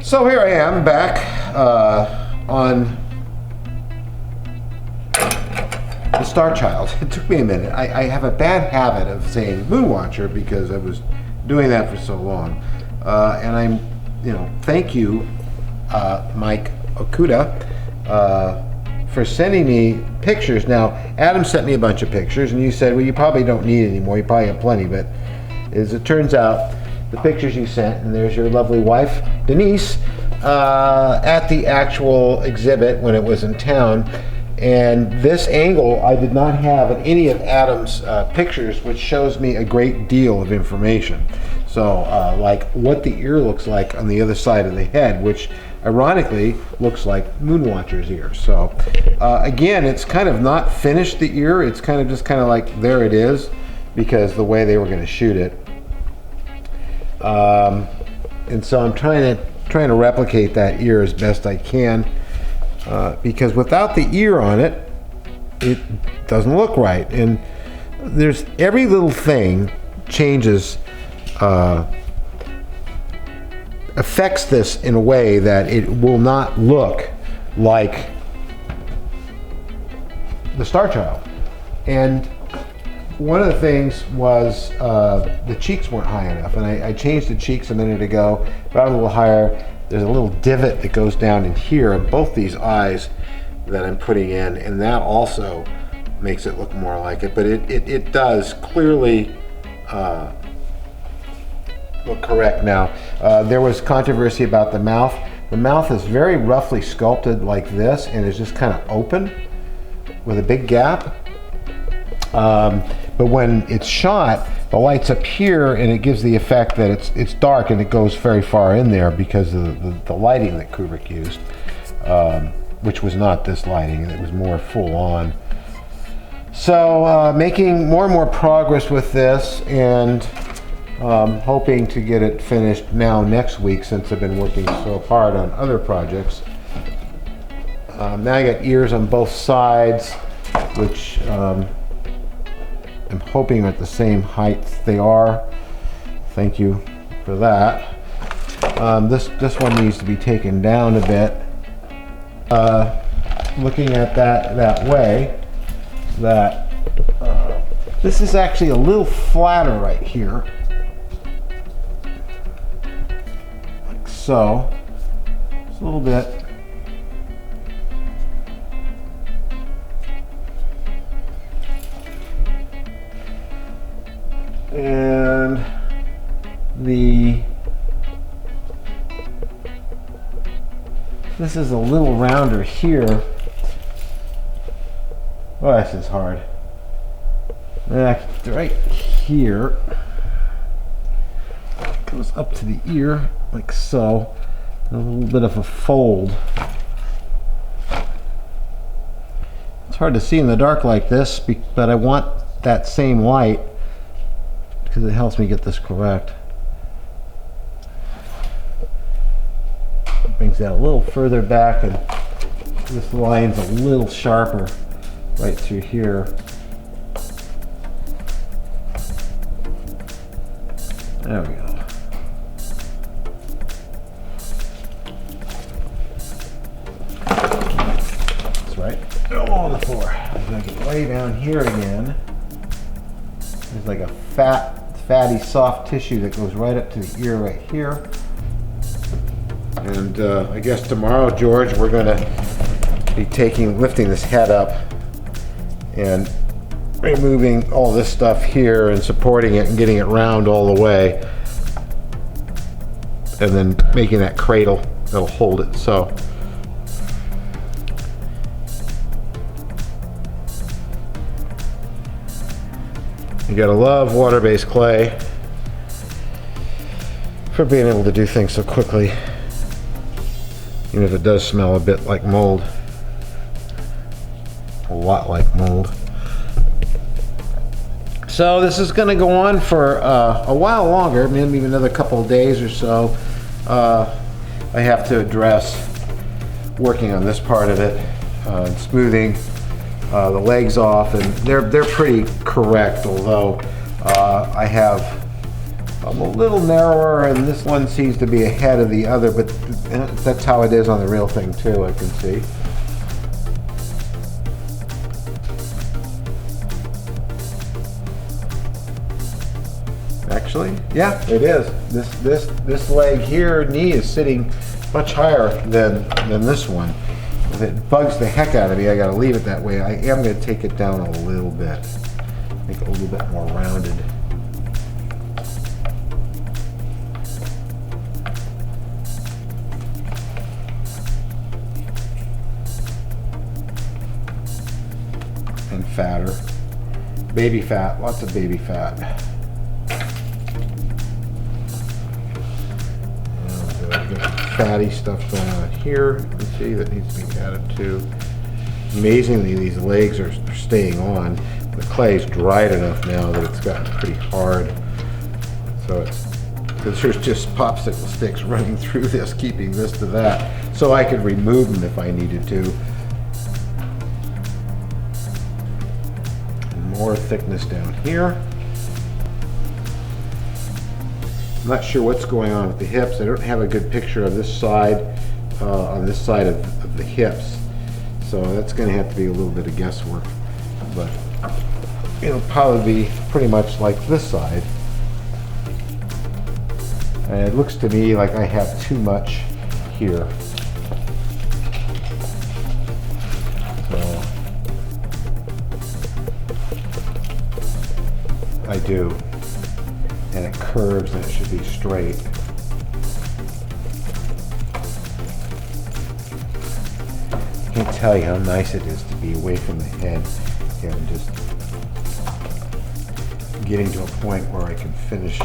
So here I am back on the Starchild. It took me a minute. I have a bad habit of saying Moonwatcher because I was doing that for so long. And I'm, thank you, Mike Okuda, for sending me pictures. Now, Adam sent me a bunch of pictures, and you said, well, you probably don't need any more. You probably have plenty, but as it turns out, the pictures you sent, and there's your lovely wife, Denise, at the actual exhibit when it was in town. And this angle I did not have in any of Adam's pictures, which shows me a great deal of information. So, like what the ear looks like on the other side of the head, which ironically looks like Moonwatcher's ear. So, again, it's kind of not finished the ear. It's kind of just like there it is, because the way they were going to shoot it. And so I'm trying to replicate that ear as best I can, because without the ear on it, it doesn't look right. And there's every little thing changes, affects this in a way that it will not look like the Starchild. And one of the things was the cheeks weren't high enough, and I changed the cheeks a minute ago, brought it a little higher. There's a little divot that goes down in here in both these eyes that I'm putting in, and that also makes it look more like it. But it does clearly look correct now. There was controversy about the mouth. The mouth is very roughly sculpted like this, and is just kind of open with a big gap. But when it's shot, the light's up here, and it gives the effect that it's dark, and it goes very far in there because of the lighting that Kubrick used, which was not this lighting. It was more full on. So making more and more progress with this, and hoping to get it finished now next week, since I've been working so hard on other projects. Now I got ears on both sides, which I'm hoping are at the same height they are. Thank you for that. This one needs to be taken down a bit. Looking at that way, this is actually a little flatter right here, like so. Just a little bit. And this is a little rounder here. Oh, this is hard. Right here, goes up to the ear like so. A little bit of a fold. It's hard to see in the dark like this, but I want that same light, because it helps me get this correct. It brings that a little further back, and this line's a little sharper right through here. There we go. That's right. On the floor. I'm gonna get way down here again. There's like a fatty, soft tissue that goes right up to the ear right here. And I guess tomorrow, George, we're going to be lifting this head up and removing all this stuff here and supporting it and getting it round all the way, and then making that cradle that'll hold it. So you gotta love water-based clay for being able to do things so quickly, even if it does smell a bit like mold, a lot like mold. So this is going to go on for a while longer, maybe another couple of days or so. I have to address working on this part of it, smoothing the legs off, and they're pretty correct, although I have a little narrower, and this one seems to be ahead of the other, but And that's how it is on the real thing too, I can see. Actually, yeah, it is. This leg here, knee, is sitting much higher than this one. It bugs the heck out of me. I gotta leave it that way. I am gonna take it down a little bit. Make it a little bit more rounded. And fatter. Baby fat, lots of baby fat. Fatty stuff going on here. You can see that needs to be added to. Amazingly, these legs are staying on. The clay's dried enough now that it's gotten pretty hard. So because there's just popsicle sticks running through this, keeping this to that. So I could remove them if I needed to. And more thickness down here. I'm not sure what's going on with the hips. I don't have a good picture of this side, on this side of the hips. So that's going to have to be a little bit of guesswork. But it'll probably be pretty much like this side. And it looks to me like I have too much here. So I do. And it curves and it should be straight. I can't tell you how nice it is to be away from the head and just getting to a point where I can finish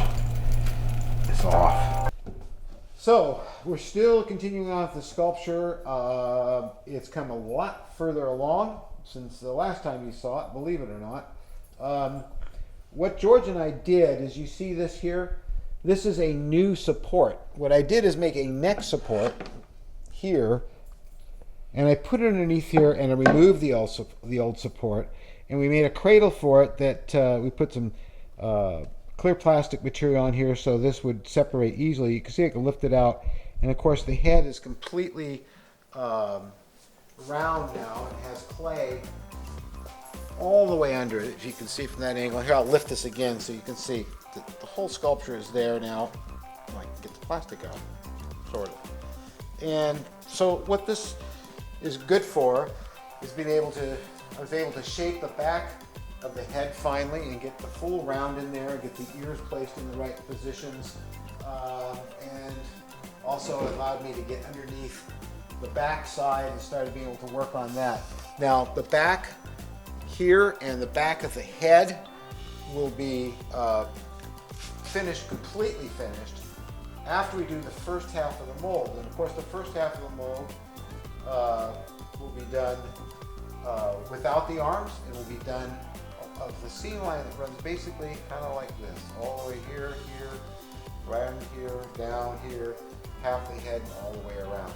this off. So we're still continuing on with the sculpture. It's come a lot further along since the last time you saw it, believe it or not. What George and I did is, you see this here? This is a new support. What I did is make a neck support here, and I put it underneath here, and I removed the old support, and we made a cradle for it that we put some clear plastic material on here so this would separate easily. You can see I can lift it out, and of course the head is completely round now. It has clay all the way under it, if you can see from that angle. Here, I'll lift this again so you can see the whole sculpture is there now. I can get the plastic out, sort of. And so what this is good for is being able to, I was able to shape the back of the head finally and get the full round in there, get the ears placed in the right positions, and also allowed me to get underneath the back side and started being able to work on that. Now the back here and the back of the head will be finished, completely finished, after we do the first half of the mold. And of course the first half of the mold will be done without the arms, and will be done of the seam line that runs basically kind of like this, all the way here, here, around here, down here, half the head, and all the way around.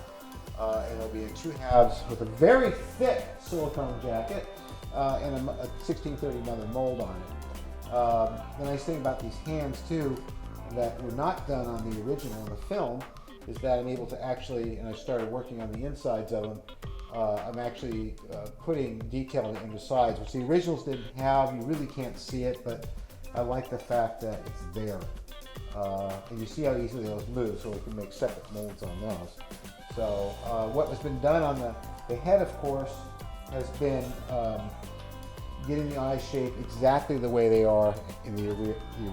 And it'll be in two halves with a very thick silicone jacket and a 1630 mother mold on it. The nice thing about these hands too, that were not done on the original in the film, is that I'm able to actually, and I started working on the insides of them, I'm actually putting detailing in the sides, which the originals didn't have. You really can't see it, but I like the fact that it's there. And you see how easily those move, so we can make separate molds on those. So what has been done on the head, of course, has been getting the eye shaped exactly the way they are in the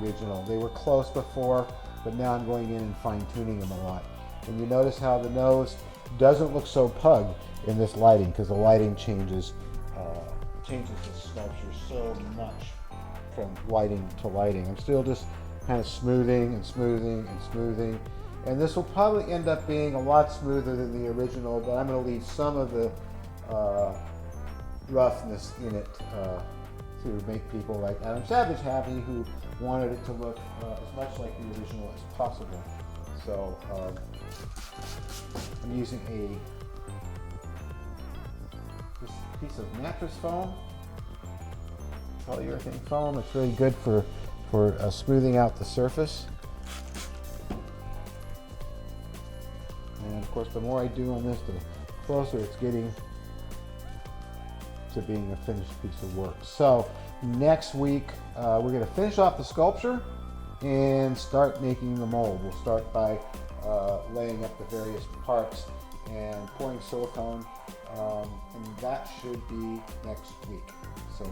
original. They were close before, but now I'm going in and fine-tuning them a lot. And you notice how the nose doesn't look so pug in this lighting, because the lighting changes the sculpture so much from lighting to lighting. I'm still just kind of smoothing and smoothing and smoothing. And this will probably end up being a lot smoother than the original, but I'm going to leave some of the roughness in it to make people like Adam Savage happy, who wanted it to look as much like the original as possible. So I'm using this piece of mattress foam, polyurethane foam. It's really good for smoothing out the surface. And of course, the more I do on this, the closer it's getting to being a finished piece of work. So next week, we're going to finish off the sculpture and start making the mold. We'll start by laying up the various parts and pouring silicone, and that should be next week. So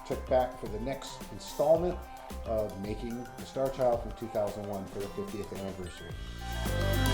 check back for the next installment of making the Starchild from 2001 for the 50th anniversary.